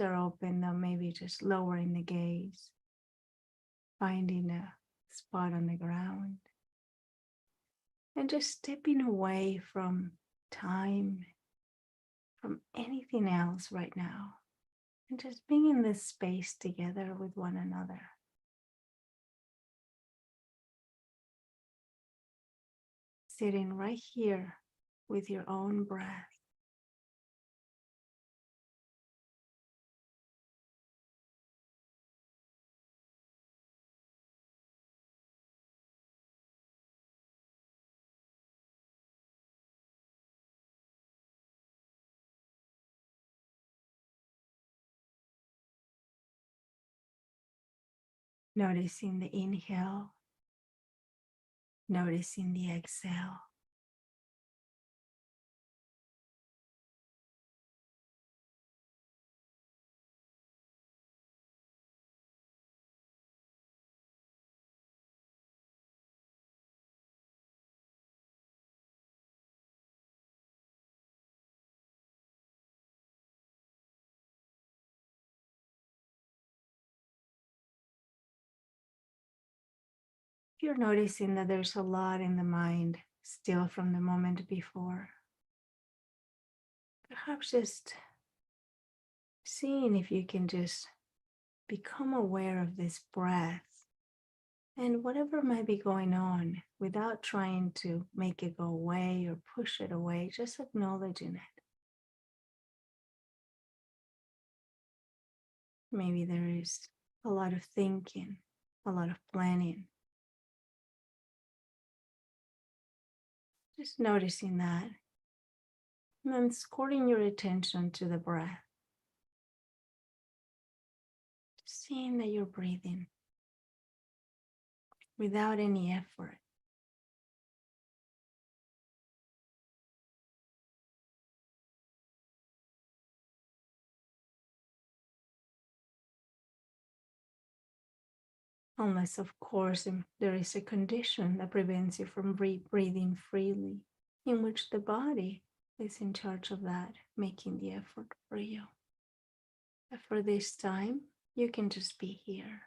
Are open, though maybe just lowering the gaze, finding a spot on the ground, and just stepping away from time, from anything else right now, and just being in this space together with one another. Sitting right here with your own breath. Noticing the inhale, noticing the exhale. If you're noticing that there's a lot in the mind still from the moment before, perhaps just seeing if you can just become aware of this breath and whatever might be going on without trying to make it go away or push it away, just acknowledging it. Maybe there is a lot of thinking, a lot of planning. Just noticing that. And then escorting your attention to the breath. Seeing that you're breathing without any effort. Unless, of course, there is a condition that prevents you from breathing freely, in which the body is in charge of that, making the effort for you. But for this time, you can just be here.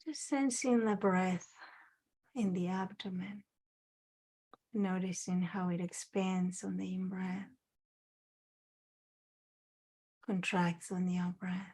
Just sensing the breath in the abdomen, noticing how it expands on the in-breath, contracts on the out-breath.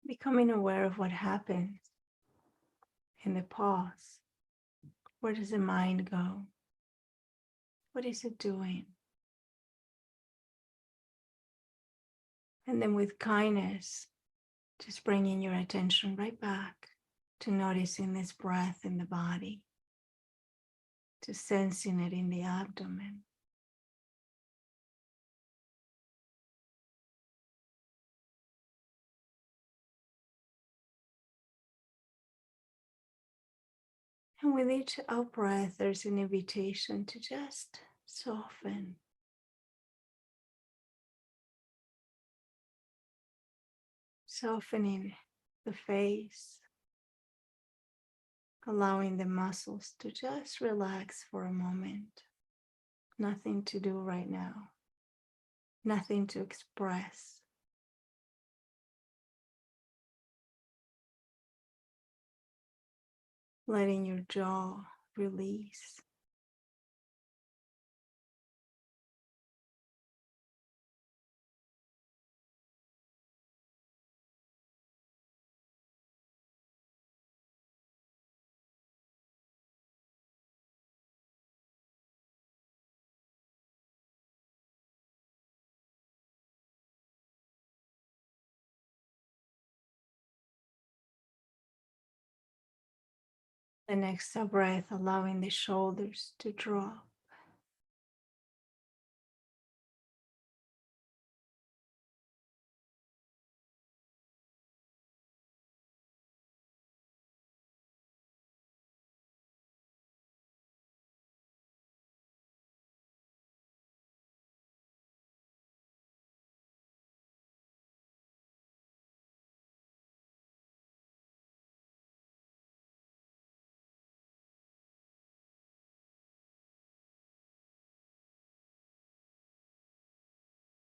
Becoming aware of what happens in the pause. Where does the mind go? What is it doing? And then with kindness, just bringing your attention right back to noticing this breath in the body, to sensing it in the abdomen. And with each out breath, there's an invitation to just soften. Softening the face, allowing the muscles to just relax for a moment. Nothing to do right now, nothing to express. Letting your jaw release. The next breath, allowing the shoulders to drop.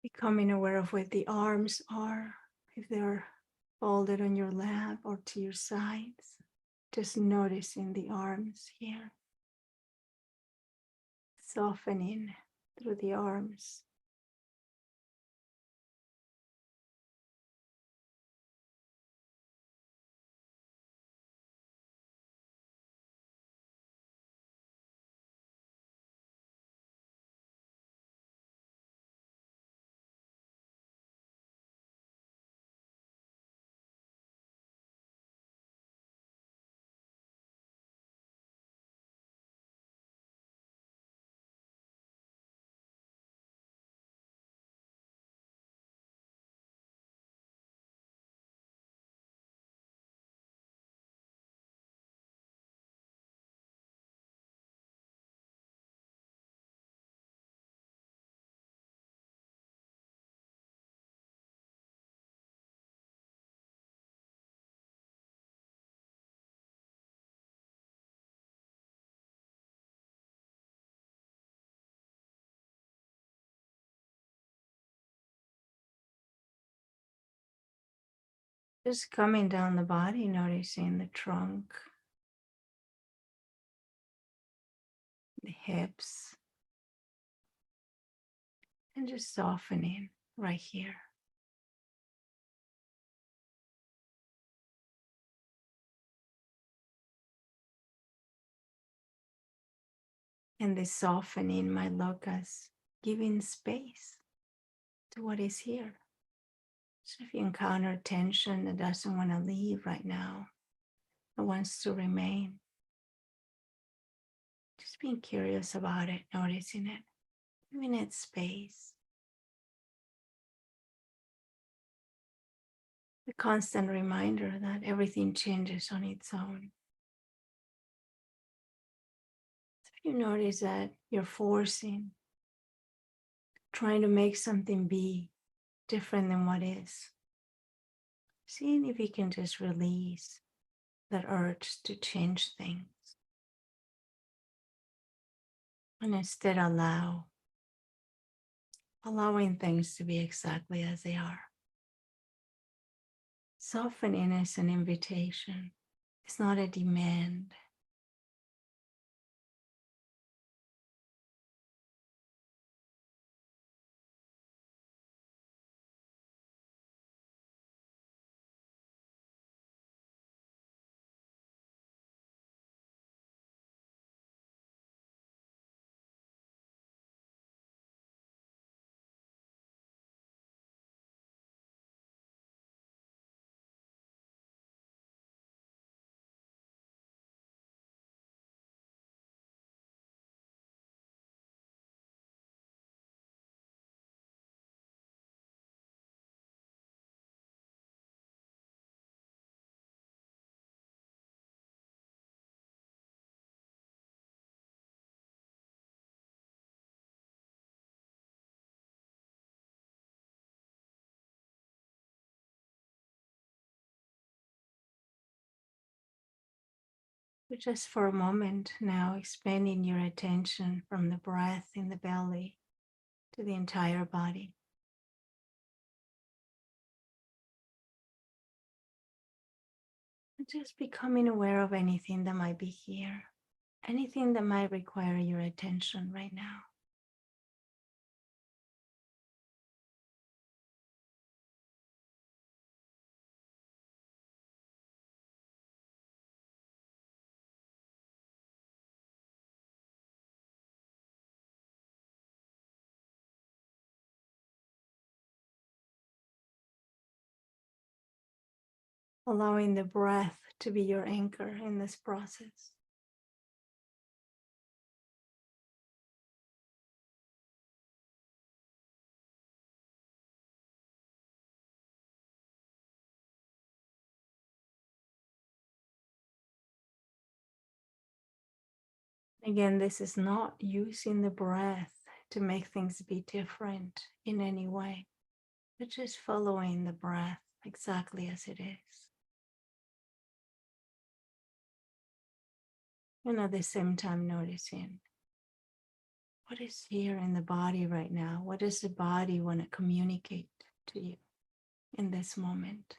Becoming aware of where the arms are, if they're folded on your lap or to your sides. Just noticing the arms here. Softening through the arms. Just coming down the body, noticing the trunk, the hips, and just softening right here. And this softening might look as giving space to what is here. So if you encounter tension that doesn't want to leave right now, that wants to remain, just being curious about it, noticing it, giving it space. The constant reminder that everything changes on its own. So if you notice that you're forcing, trying to make something be different than what is, seeing if you can just release that urge to change things. And instead allowing things to be exactly as they are. Softening is an invitation. It's not a demand. But just for a moment now, expanding your attention from the breath in the belly to the entire body. And just becoming aware of anything that might be here, anything that might require your attention right now. Allowing the breath to be your anchor in this process. Again, this is not using the breath to make things be different in any way, but just following the breath exactly as it is. And at the same time, noticing what is here in the body right now. What does the body want to communicate to you in this moment?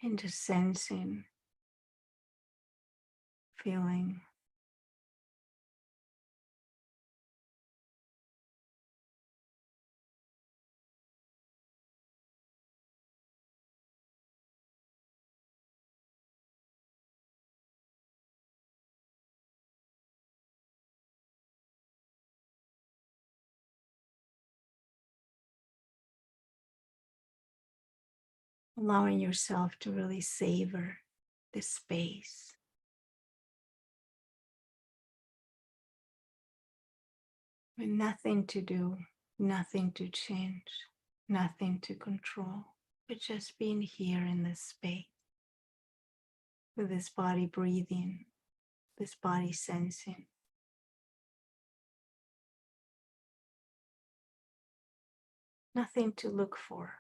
And just sensing, feeling. Allowing yourself to really savor this space. With nothing to do, nothing to change, nothing to control, but just being here in this space. With this body breathing, this body sensing. Nothing to look for.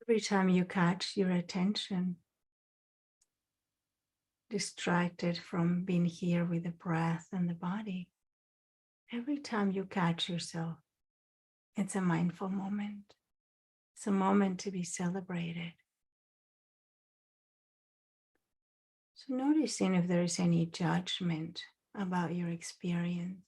Every time you catch your attention distracted from being here with the breath and the body, every time you catch yourself, it's a mindful moment. It's a moment to be celebrated. So noticing if there is any judgment about your experience.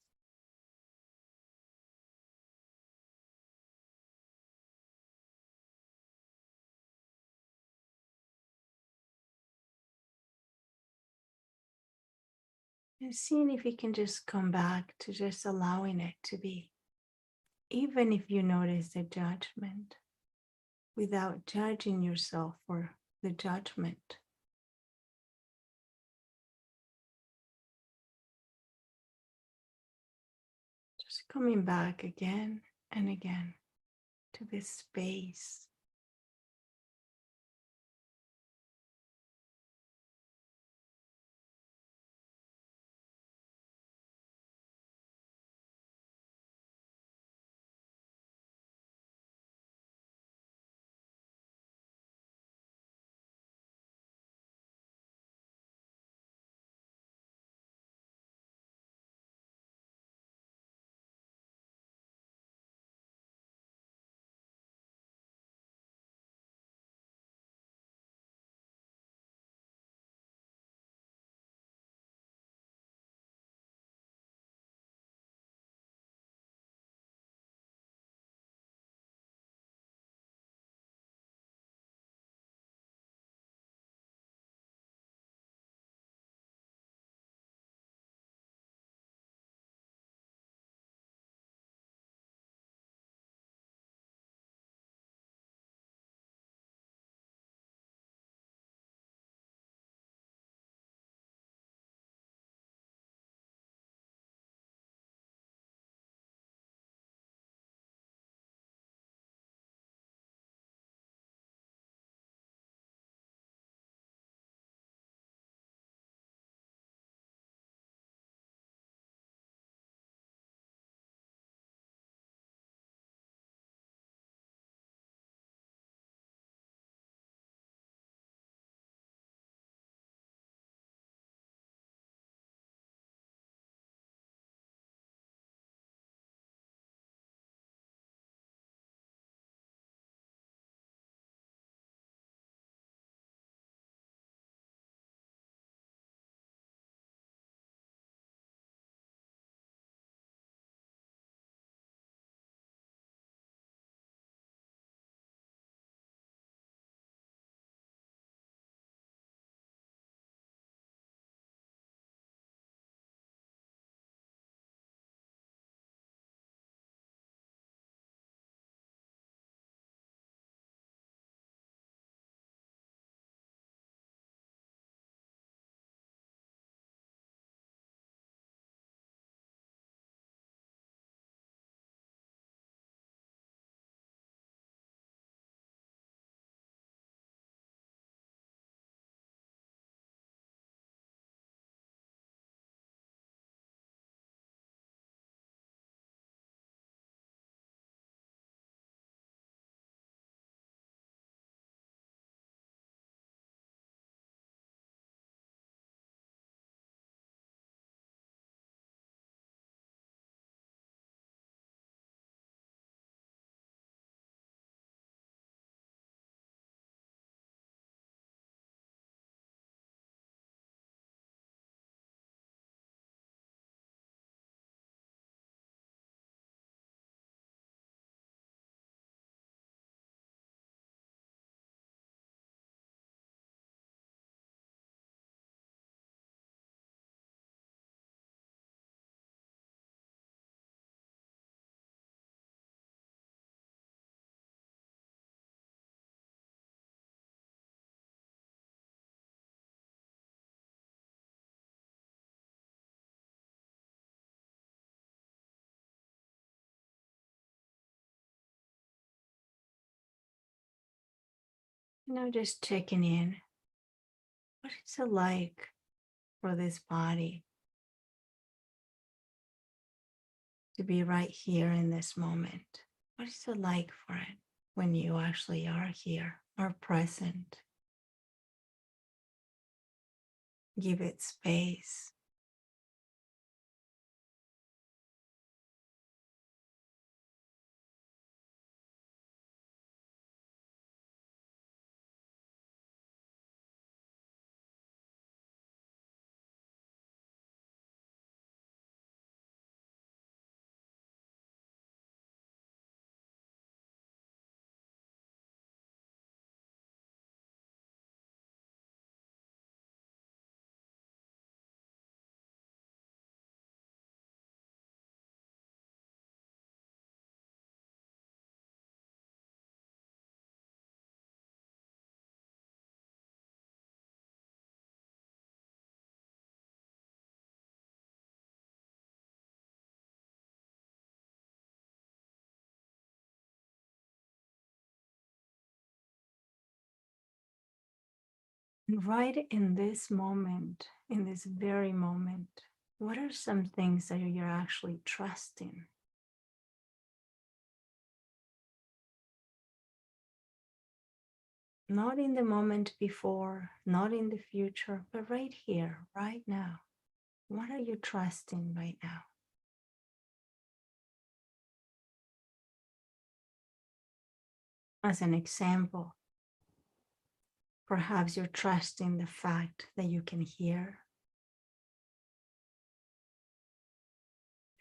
And seeing if you can just come back to just allowing it to be. Even if you notice the judgment, without judging yourself for the judgment. Just coming back again and again to this space. Just checking in. What is it like for this body to be right here in this moment? What is it like for it when you actually are here are present. Give it space. And right in this moment, in this very moment, what are some things that you're actually trusting? Not in the moment before, not in the future, but right here, right now. What are you trusting right now? As an example, perhaps you're trusting the fact that you can hear.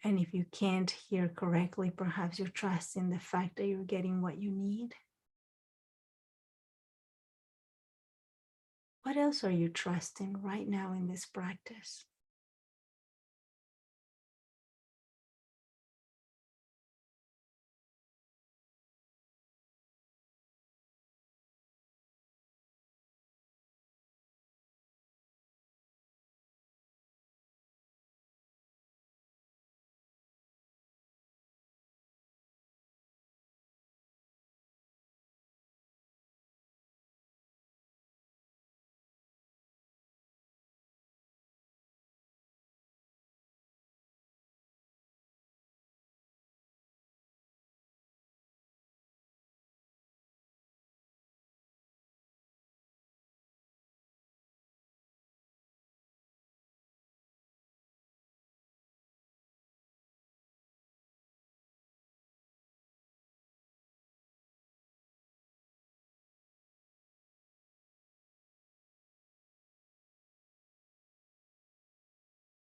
And if you can't hear correctly, perhaps you're trusting the fact that you're getting what you need. What else are you trusting right now in this practice?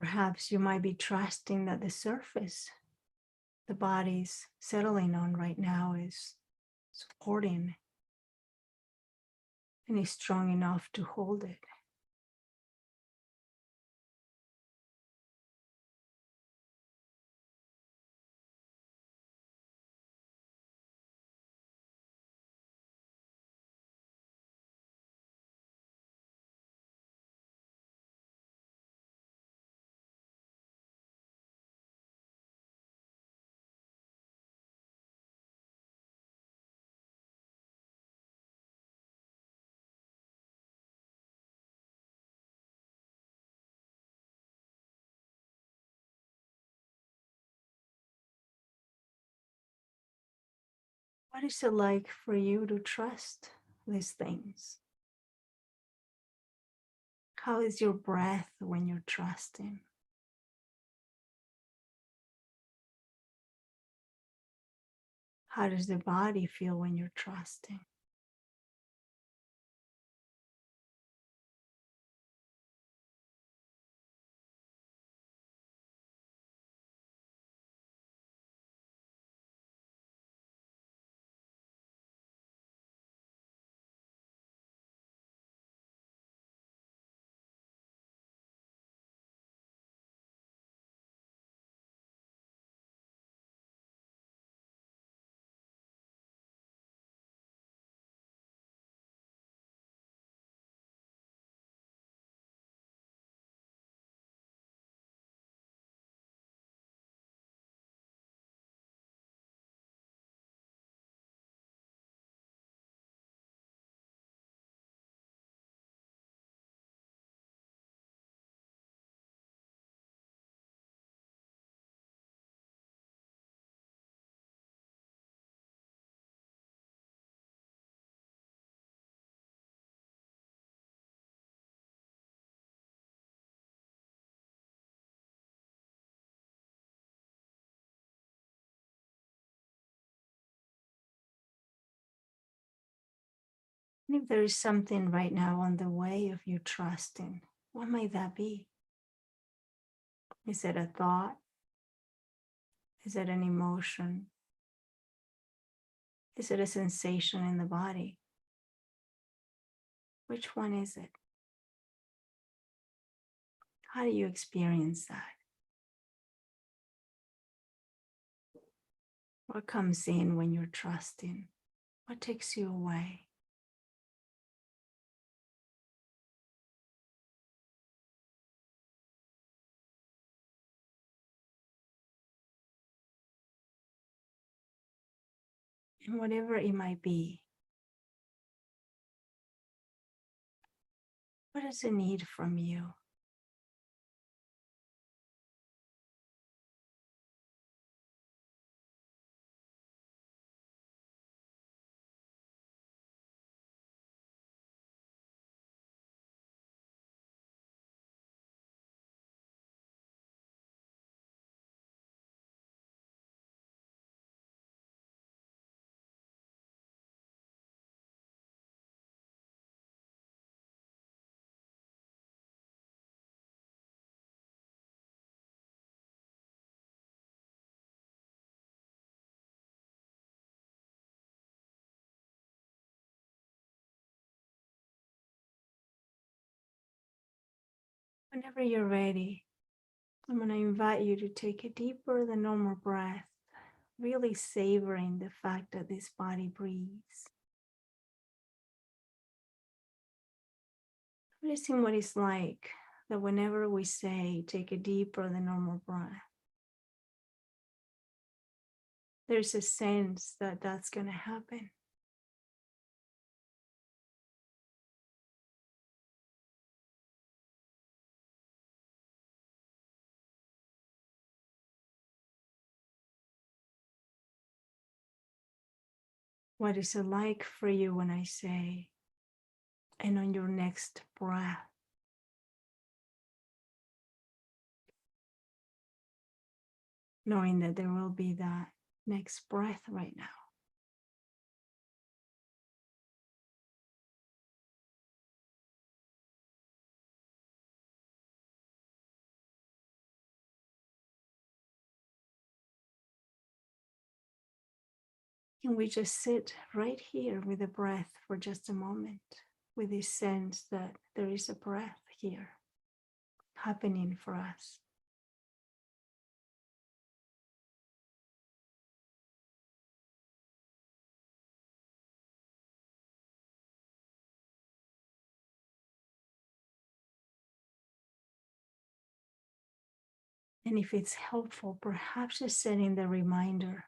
Perhaps you might be trusting that the surface the body's settling on right now is supporting and is strong enough to hold it. What is it like for you to trust these things? How is your breath when you're trusting? How does the body feel when you're trusting? And if there is something right now on the way of you trusting, what might that be? Is it a thought? Is it an emotion? Is it a sensation in the body? Which one is it? How do you experience that? What comes in when you're trusting? What takes you away? And whatever it might be, what does it need from you? Whenever you're ready, I'm going to invite you to take a deeper than normal breath, really savoring the fact that this body breathes. Noticing what it's like that whenever we say take a deeper than normal breath, there's a sense that that's going to happen. What is it like for you when I say, and on your next breath? Knowing that there will be that next breath right now. Can we just sit right here with the breath for just a moment, with this sense that there is a breath here happening for us? And if it's helpful, perhaps just setting the reminder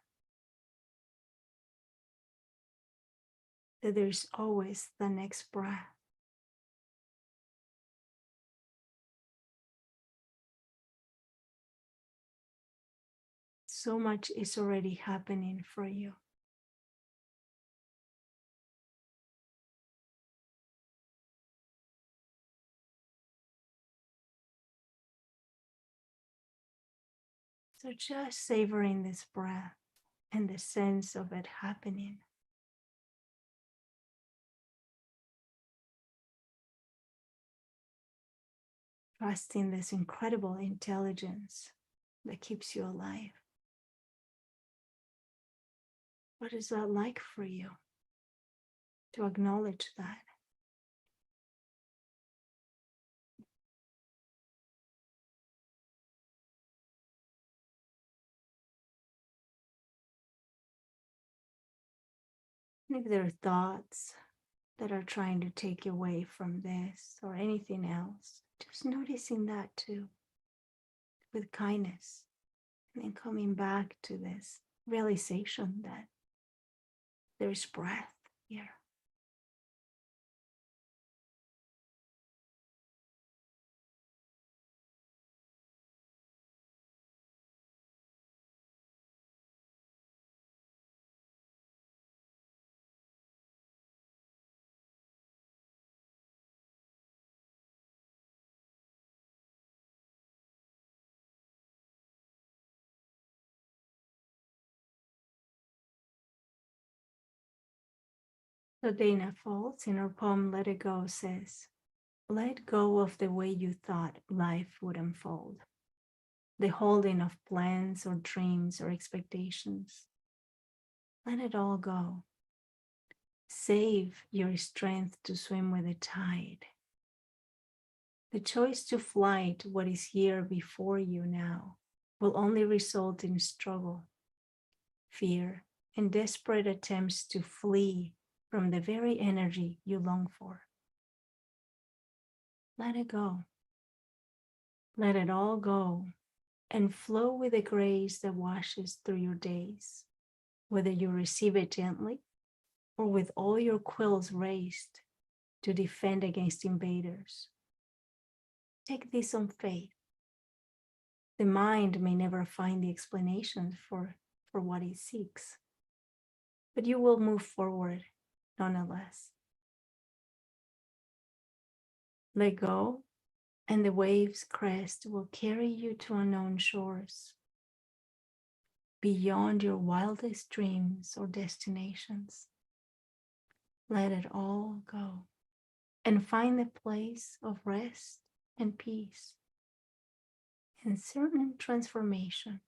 that there's always the next breath. So much is already happening for you. So just savoring this breath and the sense of it happening. Trusting this incredible intelligence that keeps you alive. What is that like for you to acknowledge that? And if there are thoughts that are trying to take you away from this or anything else, just noticing that too, with kindness, and then coming back to this realization that there is breath here. So Dana Faulds in her poem Let It Go says, let go of the way you thought life would unfold, the holding of plans or dreams or expectations. Let it all go. Save your strength to swim with the tide. The choice to fly to what is here before you now will only result in struggle, fear, and desperate attempts to flee from the very energy you long for. Let it go. Let it all go and flow with the grace that washes through your days, whether you receive it gently or with all your quills raised to defend against invaders. Take this on faith. The mind may never find the explanations for what it seeks, but you will move forward nonetheless. Let go, and the wave's crest will carry you to unknown shores, beyond your wildest dreams or destinations. Let it all go and find the place of rest and peace and certain transformation.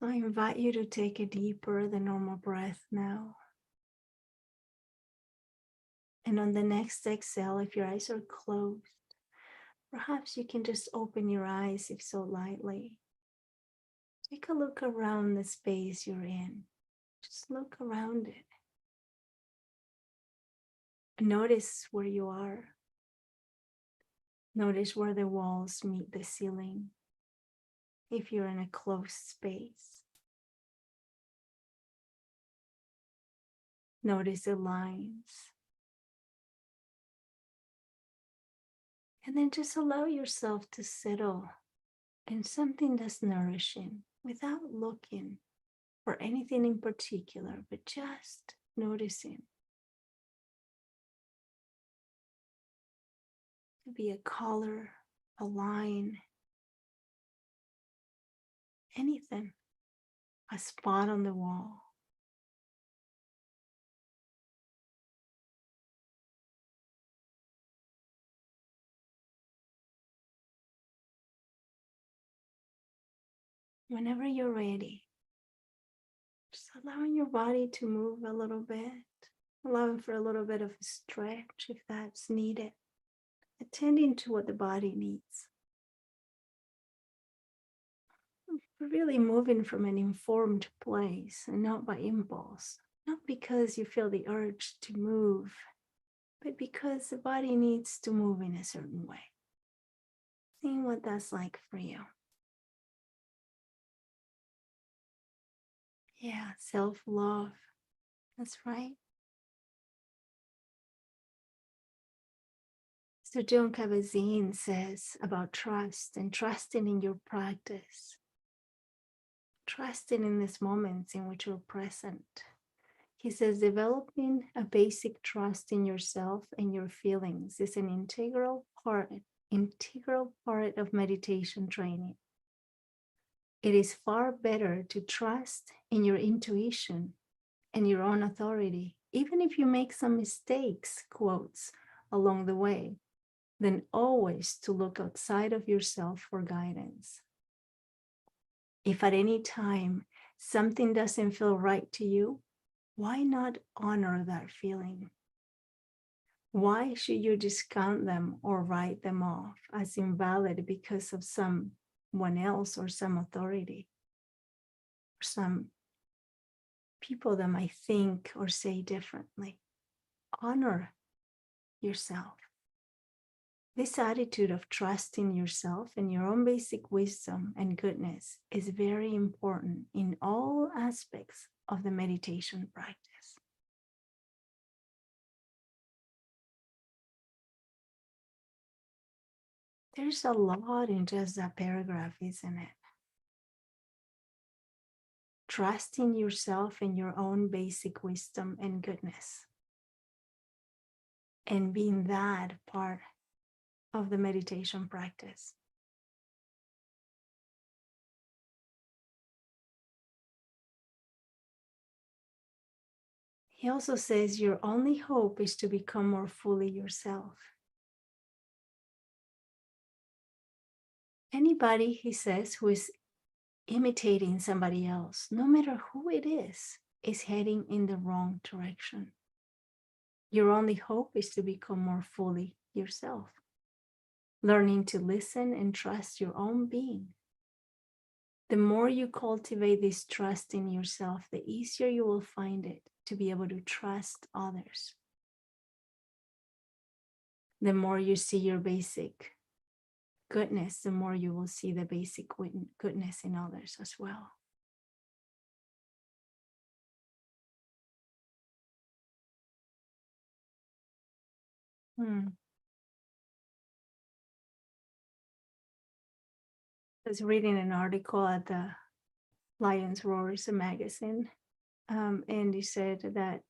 I invite you to take a deeper than normal breath now. And on the next exhale, if your eyes are closed, perhaps you can just open your eyes, if so lightly. Take a look around the space you're in. Just look around it. Notice where you are. Notice where the walls meet the ceiling, if you're in a closed space. Notice the lines. And then just allow yourself to settle in something that's nourishing without looking for anything in particular, but just noticing. It could be a color, a line, anything, a spot on the wall. Whenever you're ready, just allowing your body to move a little bit, allowing for a little bit of a stretch if that's needed, attending to what the body needs. Really moving from an informed place and not by impulse, not because you feel the urge to move, but because the body needs to move in a certain way. Seeing what that's like for you. Yeah, self-love. That's right. So Jon Kabat-Zinn says about trust and trusting in your practice. Trusting in these moments in which you're present. He says developing a basic trust in yourself and your feelings is an integral part of meditation training. It is far better to trust in your intuition and your own authority, even if you make some mistakes, quotes, along the way, than always to look outside of yourself for guidance. If at any time something doesn't feel right to you, why not honor that feeling? Why should you discount them or write them off as invalid because of someone else or some authority, or some people that might think or say differently? Honor yourself. This attitude of trusting yourself and your own basic wisdom and goodness is very important in all aspects of the meditation practice. There's a lot in just that paragraph, isn't it? Trusting yourself and your own basic wisdom and goodness. And being that part of the meditation practice. He also says your only hope is to become more fully yourself. Anybody, he says, who is imitating somebody else, no matter who it is heading in the wrong direction. Your only hope is to become more fully yourself, learning to listen and trust your own being. The more you cultivate this trust in yourself, the easier you will find it to be able to trust others. The more you see your basic goodness, the more you will see the basic goodness in others as well. I was reading an article at the Lions Roars magazine, and he said that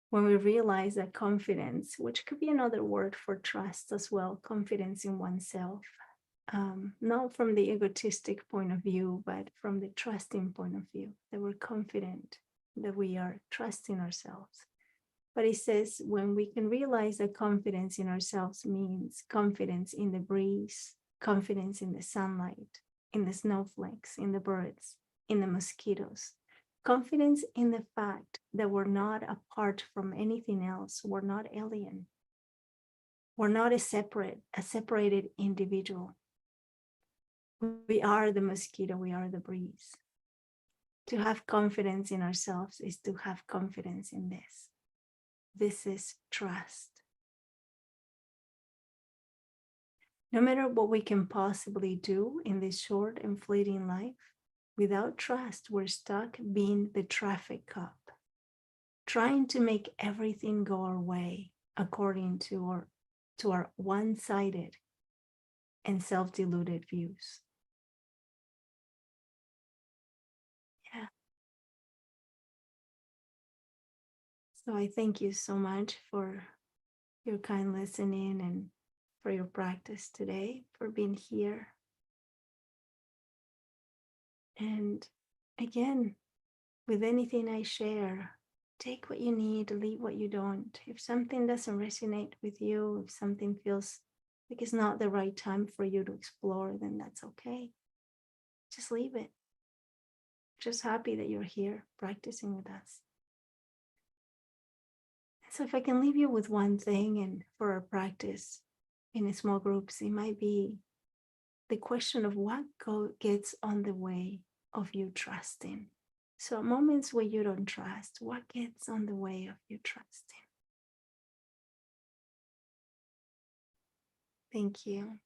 when we realize that confidence, which could be another word for trust as well, confidence in oneself, not from the egotistic point of view, but from the trusting point of view, that we're confident, that we are trusting ourselves. But he says when we can realize that confidence in ourselves means confidence in the breeze, confidence in the sunlight, in the snowflakes, in the birds, in the mosquitoes, confidence in the fact that we're not apart from anything else, we're not alien, we're not a separated individual. We are the mosquito, we are the breeze. To have confidence in ourselves is to have confidence in this. This is trust. No matter what we can possibly do in this short and fleeting life, without trust, we're stuck being the traffic cop, trying to make everything go our way according to our one-sided and self-deluded views. Yeah. So I thank you so much for your kind listening and for your practice today, for being here. And again, with anything I share, take what you need, leave what you don't. If something doesn't resonate with you, if something feels like it's not the right time for you to explore, then that's okay. Just leave it. Just happy that you're here practicing with us. So if I can leave you with one thing, and for our practice in small groups, it might be the question of what gets on the way of you trusting. So moments where you don't trust, what gets on the way of you trusting? Thank you.